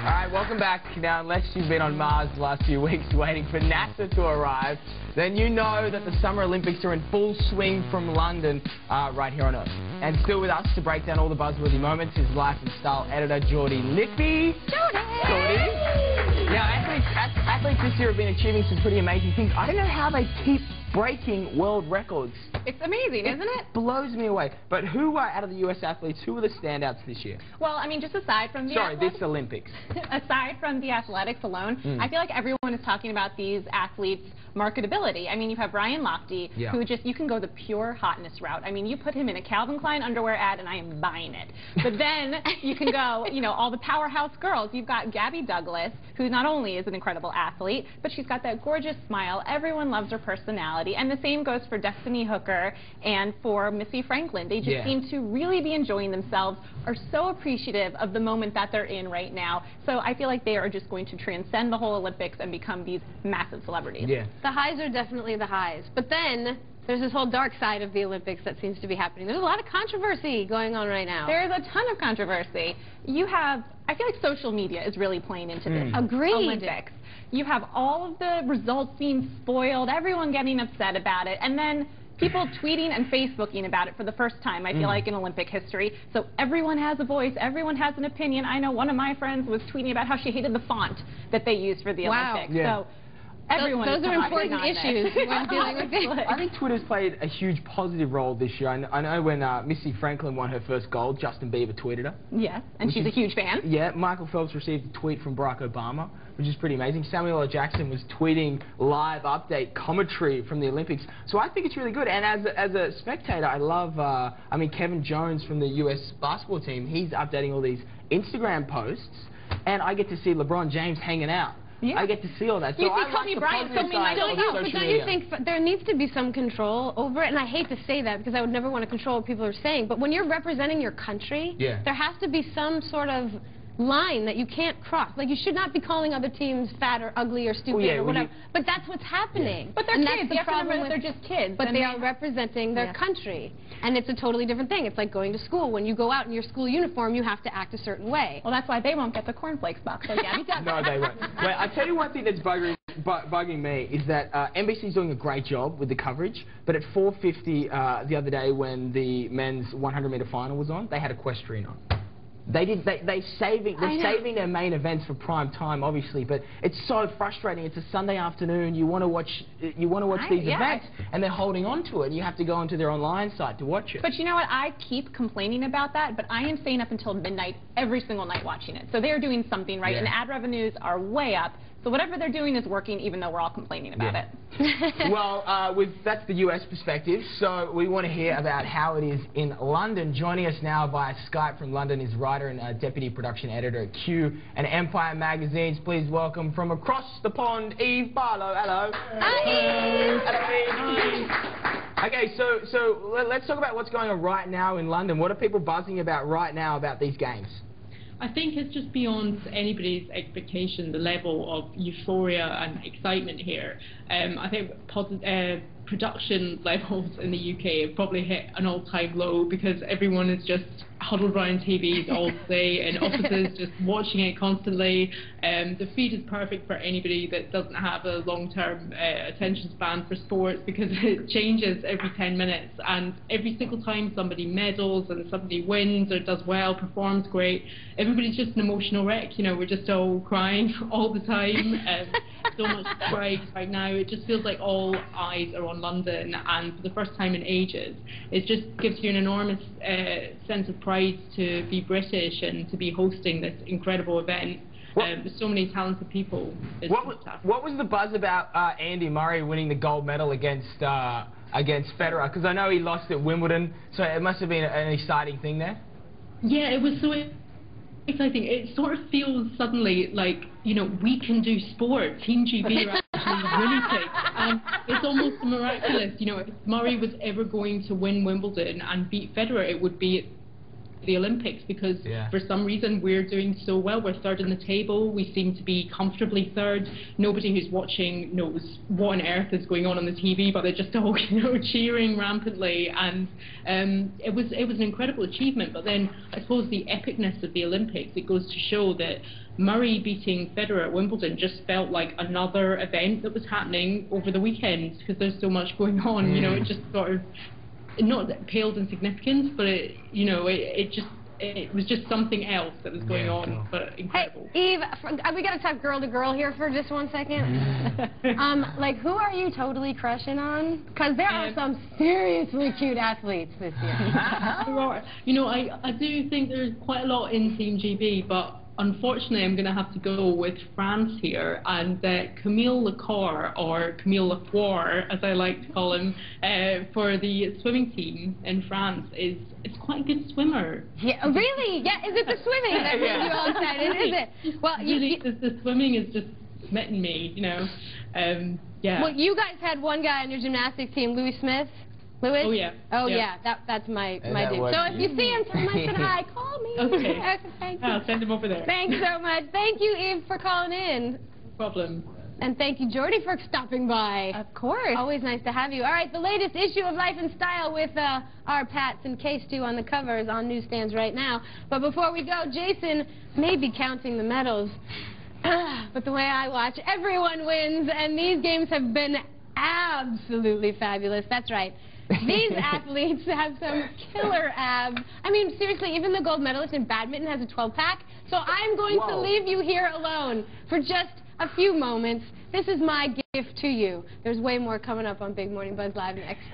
Alright, welcome back. Now, unless you've been on Mars the last few weeks waiting for NASA to arrive, then you know that the Summer Olympics are in full swing from London right here on Earth. And still with us to break down all the buzzworthy moments is Life and Style editor Jordi Lippe. Jordi! Now, athletes this year have been achieving some pretty amazing things. I don't know how they keep breaking world records. It's amazing, isn't it? Blows me away. But who are, out of the US athletes, who are the standouts this year? Well, I mean, just aside from the this Olympics. Aside from the athletics alone, I feel like everyone is talking about these athletes' marketability. I mean, you have Ryan Lochte, who just, you can go the pure hotness route. I mean, you put him in a Calvin Klein underwear ad and I am buying it. But then you can go, you know, all the powerhouse girls. You've got Gabby Douglas, who not only is an incredible athlete, but she's got that gorgeous smile. Everyone loves her personality. And the same goes for Destiny Hooker and for Missy Franklin. They just seem to really be enjoying themselves, are so appreciative of the moment that they're in right now. So I feel like they are just going to transcend the whole Olympics and become these massive celebrities. The highs are definitely the highs. But then there's this whole dark side of the Olympics that seems to be happening. There's a lot of controversy going on right now. There's a ton of controversy. You have, I feel like social media is really playing into this Olympics. You have all of the results being spoiled, everyone getting upset about it, and then people tweeting and Facebooking about it for the first time, I feel like, in Olympic history. So everyone has a voice, everyone has an opinion. I know one of my friends was tweeting about how she hated the font that they used for the Olympics. So everyone those are important issues when dealing with this. I think Twitter's played a huge positive role this year. I know when Missy Franklin won her first gold, Justin Bieber tweeted her. Yes, and she's a huge fan. Yeah, Michael Phelps received a tweet from Barack Obama, which is pretty amazing. Samuel L. Jackson was tweeting live update commentary from the Olympics. So I think it's really good. And as a spectator, I love, I mean, Kevin Jones from the US basketball team, he's updating all these Instagram posts, and I get to see LeBron James hanging out. I get to see all that. So you I see like Kobe the Bryant positive side of social media. Don't you think there needs to be some control over it? And I hate to say that because I would never want to control what people are saying. But when you're representing your country, there has to be some sort of line that you can't cross. Like, you should not be calling other teams fat or ugly or stupid or whatever. But that's what's happening. But they're kids. You have to remember that they're just kids. But they are representing their country. And it's a totally different thing. It's like going to school. When you go out in your school uniform, you have to act a certain way. Well, that's why they won't get the cornflakes box like Gabby does. No, they won't. Wait, I tell you one thing that's bugging me is that NBC's doing a great job with the coverage, but at 4:50 the other day when the men's 100-meter final was on, they had equestrian on. They're saving their main events for prime time, obviously, but it's so frustrating. It's a Sunday afternoon. You want to watch these events, and they're holding on to it. And you have to go onto their online site to watch it. But you know what? I keep complaining about that, but I am staying up until midnight every single night watching it. So they're doing something right, and ad revenues are way up. So whatever they're doing is working, even though we're all complaining about it. Well, that's the US perspective, so we want to hear about how it is in London. Joining us now via Skype from London is writer and deputy production editor at Q and Empire magazines. Please welcome from across the pond, Eve Barlow. Hello. Hi. Hello, Eve. Okay, so let's talk about what's going on right now in London. What are people buzzing about right now about these games? I think it's just beyond anybody's expectation, the level of euphoria and excitement here. I think production levels in the UK have probably hit an all-time low because everyone is just huddled around TVs all day in offices just watching it constantly. The feed is perfect for anybody that doesn't have a long-term attention span for sports because it changes every 10 minutes, and every single time somebody medals and somebody wins or does well, performs great, everybody's just an emotional wreck. You know, we're just all crying all the time. So much pride right now. It just feels like all eyes are on London, and for the first time in ages, it just gives you an enormous sense of pride to be British and to be hosting this incredible event. There's so many talented people. What was the buzz about Andy Murray winning the gold medal against Federer? Because I know he lost at Wimbledon, so it must have been an exciting thing there. Yeah, it was so exciting. It sort of feels suddenly like, you know, we can do sport. Team GB are actually lunatic. And it's almost miraculous. You know, if Murray was ever going to win Wimbledon and beat Federer, it would be the Olympics, because for some reason we're doing so well. We're third in the table. We seem to be comfortably third. Nobody who's watching knows what on earth is going on the TV, but they're just all, you know, cheering rampantly. And it was an incredible achievement. But then I suppose the epicness of the Olympics, it goes to show that Murray beating Federer at Wimbledon just felt like another event that was happening over the weekend, because there's so much going on. You know, it just sort of, not paled in significance, but it, you know, it was just something else that was going on, but incredible. Hey, Eve, we got to talk girl to girl here for just 1 second. Like, who are you totally crushing on? Because there are some seriously cute athletes this year. You know, I do think there's quite a lot in Team GB, but unfortunately, I'm going to have to go with France here, and Camille Lecour, or Camille Lecour, as I like to call him, for the swimming team in France, is quite a good swimmer. Yeah, really? Yeah, is it the swimming that made you all excited, is it? Well, really, the swimming has just smitten me, you know. Yeah. Well, you guys had one guy on your gymnastics team, Louis Smith. Louis? Oh, yeah. Oh, yeah. That's my dude. So if you see him, tell him I said hi. Call me. Okay. Thank you. I'll send him over there. Thanks so much. Thank you, Eve, for calling in. No problem. And thank you, Jordi, for stopping by. Of course. Always nice to have you. All right, the latest issue of Life and Style with our Pats and K-Stu on the covers on newsstands right now. But before we go, Jason may be counting the medals. But the way I watch, everyone wins, and these games have been absolutely fabulous. That's right. These athletes have some killer abs. I mean, seriously, even the gold medalist in badminton has a 12-pack. So I'm going to leave you here alone for just a few moments. This is my gift to you. There's way more coming up on Big Morning Buzz Live next.